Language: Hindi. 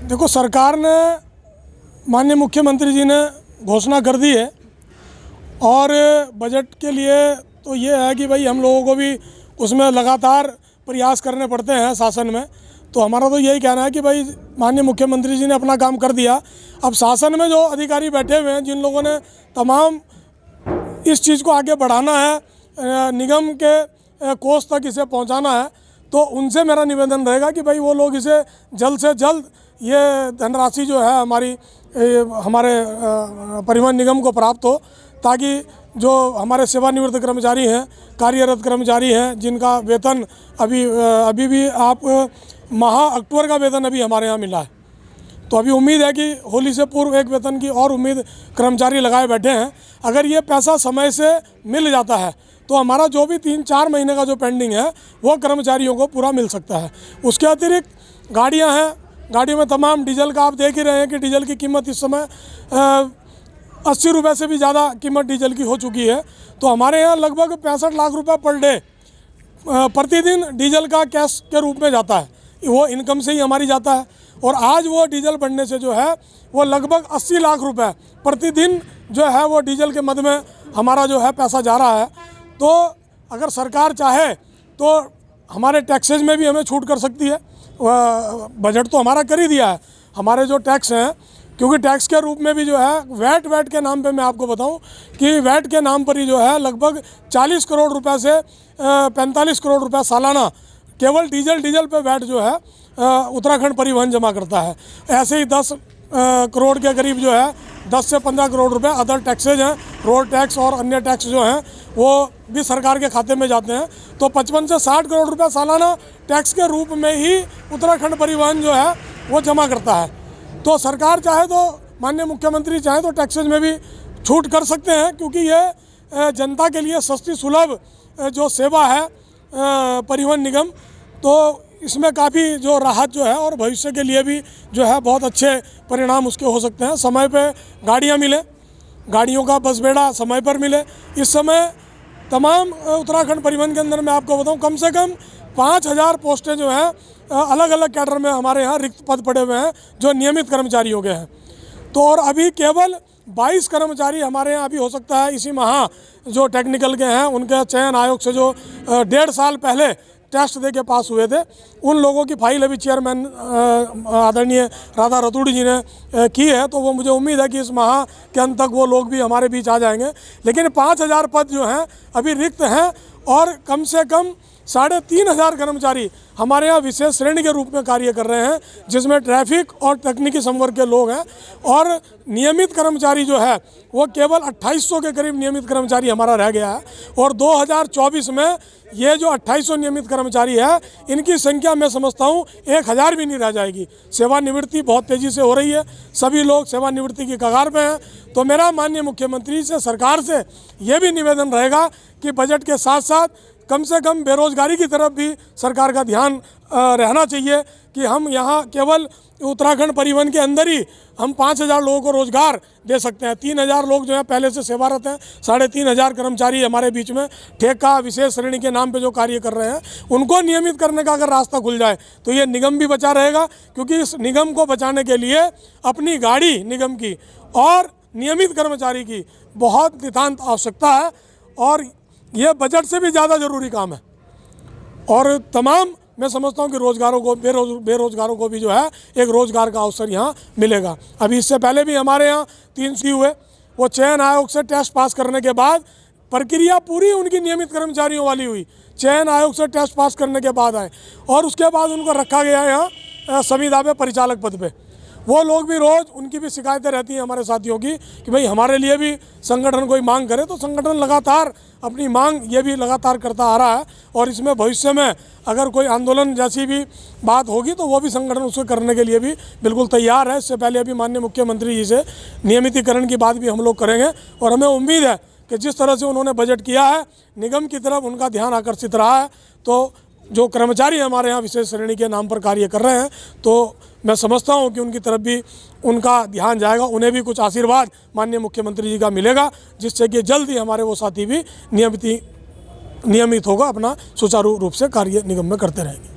देखो, सरकार ने, माननीय मुख्यमंत्री जी ने घोषणा कर दी है और बजट के लिए तो ये है कि भाई हम लोगों को भी उसमें लगातार प्रयास करने पड़ते हैं शासन में। तो हमारा तो यही कहना है कि भाई माननीय मुख्यमंत्री जी ने अपना काम कर दिया। अब शासन में जो अधिकारी बैठे हुए हैं, जिन लोगों ने तमाम इस चीज़ को आगे बढ़ाना है, निगम के कोष तक इसे पहुंचाना है, तो उनसे मेरा निवेदन रहेगा कि भाई वो लोग इसे जल्द से जल्द ये धनराशि जो है हमारे परिवहन निगम को प्राप्त हो, ताकि जो हमारे सेवानिवृत्त कर्मचारी हैं, कार्यरत कर्मचारी हैं, जिनका वेतन अभी भी अक्टूबर का वेतन अभी हमारे यहाँ मिला है, तो अभी उम्मीद है कि होली से पूर्व एक वेतन की और उम्मीद कर्मचारी लगाए बैठे हैं। अगर ये पैसा समय से मिल जाता है तो हमारा जो भी 3-4 महीने का जो पेंडिंग है वो कर्मचारियों को पूरा मिल सकता है। उसके अतिरिक्त गाड़ियां हैं, गाड़ियों में तमाम डीजल का आप देख ही रहे हैं कि डीजल की कीमत इस समय 80 रुपये से भी ज़्यादा कीमत डीजल की हो चुकी है। तो हमारे यहाँ लगभग 65 लाख रुपये पर डे प्रतिदिन डीजल का कैश के रूप में जाता है, वो इनकम से ही हमारी जाता है। और आज वो डीजल बढ़ने से जो है वो लगभग 80 लाख रुपए प्रतिदिन जो है वो डीजल के मद में हमारा जो है पैसा जा रहा है। तो अगर सरकार चाहे तो हमारे टैक्सेज में भी हमें छूट कर सकती है। बजट तो हमारा कर ही दिया है। हमारे जो टैक्स हैं, क्योंकि टैक्स के रूप में भी जो है वैट के नाम पे मैं आपको बताऊं कि वैट के नाम पर ही जो है लगभग 40 करोड़ रुपए से 45 करोड़ रुपए सालाना केवल डीजल पे वैट जो है उत्तराखंड परिवहन जमा करता है। ऐसे ही 10 करोड़ के करीब जो है 10 से 15 करोड़ रुपए अदर टैक्सेज हैं, रोड टैक्स और अन्य टैक्स जो हैं वो भी सरकार के खाते में जाते हैं। तो 55 से 60 करोड़ रुपए सालाना टैक्स के रूप में ही उत्तराखंड परिवहन जो है वो जमा करता है। तो सरकार चाहे तो, माननीय मुख्यमंत्री चाहे तो टैक्सेज में भी छूट कर सकते हैं, क्योंकि ये जनता के लिए सस्ती सुलभ जो सेवा है परिवहन निगम, तो इसमें काफ़ी जो राहत जो है और भविष्य के लिए भी जो है बहुत अच्छे परिणाम उसके हो सकते हैं। समय पे गाड़ियाँ मिले, गाड़ियों का बस बेड़ा समय पर मिले। इस समय तमाम उत्तराखंड परिवहन के अंदर मैं आपको बताऊं कम से कम 5000 पोस्टें जो हैं अलग अलग कैडर में हमारे यहाँ रिक्त पद पड़े हुए हैं जो नियमित कर्मचारी हो गए हैं। तो और अभी केवल 22 कर्मचारी हमारे यहाँ अभी हो सकता है इसी माह जो टेक्निकल के हैं उनके चयन आयोग से जो 1.5 साल पहले टेस्ट दे के पास हुए थे, उन लोगों की फाइल अभी चेयरमैन आदरणीय राधा रतूड़ी जी ने की है। तो वो मुझे उम्मीद है कि इस माह के अंत तक वो लोग भी हमारे बीच आ जाएंगे। लेकिन 5000 पद जो हैं अभी रिक्त हैं और कम से कम 3500 कर्मचारी हमारे यहाँ विशेष श्रेणी के रूप में कार्य कर रहे हैं, जिसमें ट्रैफिक और तकनीकी संवर्ग के लोग हैं। और नियमित कर्मचारी जो है वो केवल 2800 के करीब नियमित कर्मचारी हमारा रह गया है। और 2024 में ये जो 2800 नियमित कर्मचारी है, इनकी संख्या मैं समझता हूँ 1000 भी नहीं रह जाएगी। सेवानिवृत्ति बहुत तेज़ी से हो रही है, सभी लोग सेवानिवृत्ति की कगार पे हैं। तो मेरा माननीय मुख्यमंत्री से, सरकार से ये भी निवेदन रहेगा कि बजट के साथ साथ कम से कम बेरोजगारी की तरफ भी सरकार का ध्यान रहना चाहिए कि हम यहाँ केवल उत्तराखंड परिवहन के अंदर ही हम 5000 लोगों को रोजगार दे सकते हैं। 3000 लोग जो हैं पहले से सेवारत हैं, 3500 कर्मचारी हमारे बीच में ठेका विशेष श्रेणी के नाम पे जो कार्य कर रहे हैं, उनको नियमित करने का अगर रास्ता खुल जाए तो ये निगम भी बचा रहेगा। क्योंकि इस निगम को बचाने के लिए अपनी गाड़ी निगम की और नियमित कर्मचारी की बहुत नितांत आवश्यकता है और ये बजट से भी ज़्यादा ज़रूरी काम है। और तमाम मैं समझता हूँ कि बेरोजगारों को भी जो है एक रोज़गार का अवसर यहाँ मिलेगा। अभी इससे पहले भी हमारे यहाँ 3 हुए, वो चयन आयोग से टेस्ट पास करने के बाद प्रक्रिया पूरी उनकी नियमित कर्मचारियों वाली हुई, चयन आयोग से टेस्ट पास करने के बाद आए और उसके बाद उनको रखा गया यहाँ संविदा पे परिचालक पद पे। वो लोग भी रोज़, उनकी भी शिकायतें रहती हैं हमारे साथियों की कि भाई हमारे लिए भी संगठन कोई मांग करे। तो संगठन लगातार अपनी मांग ये भी लगातार करता आ रहा है और इसमें भविष्य में अगर कोई आंदोलन जैसी भी बात होगी तो वो भी संगठन उसको करने के लिए भी बिल्कुल तैयार है। इससे पहले अभी माननीय मुख्यमंत्री जी से नियमितीकरण की बात भी हम लोग करेंगे और हमें उम्मीद है कि जिस तरह से उन्होंने बजट किया है, निगम की तरफ उनका ध्यान आकर्षित रहा है। तो जो कर्मचारी हमारे यहाँ विशेष श्रेणी के नाम पर कार्य कर रहे हैं, तो मैं समझता हूँ कि उनकी तरफ भी उनका ध्यान जाएगा, उन्हें भी कुछ आशीर्वाद माननीय मुख्यमंत्री जी का मिलेगा, जिससे कि जल्द ही हमारे वो साथी भी नियमित होगा, अपना सुचारू रूप से कार्य निगम में करते रहेंगे।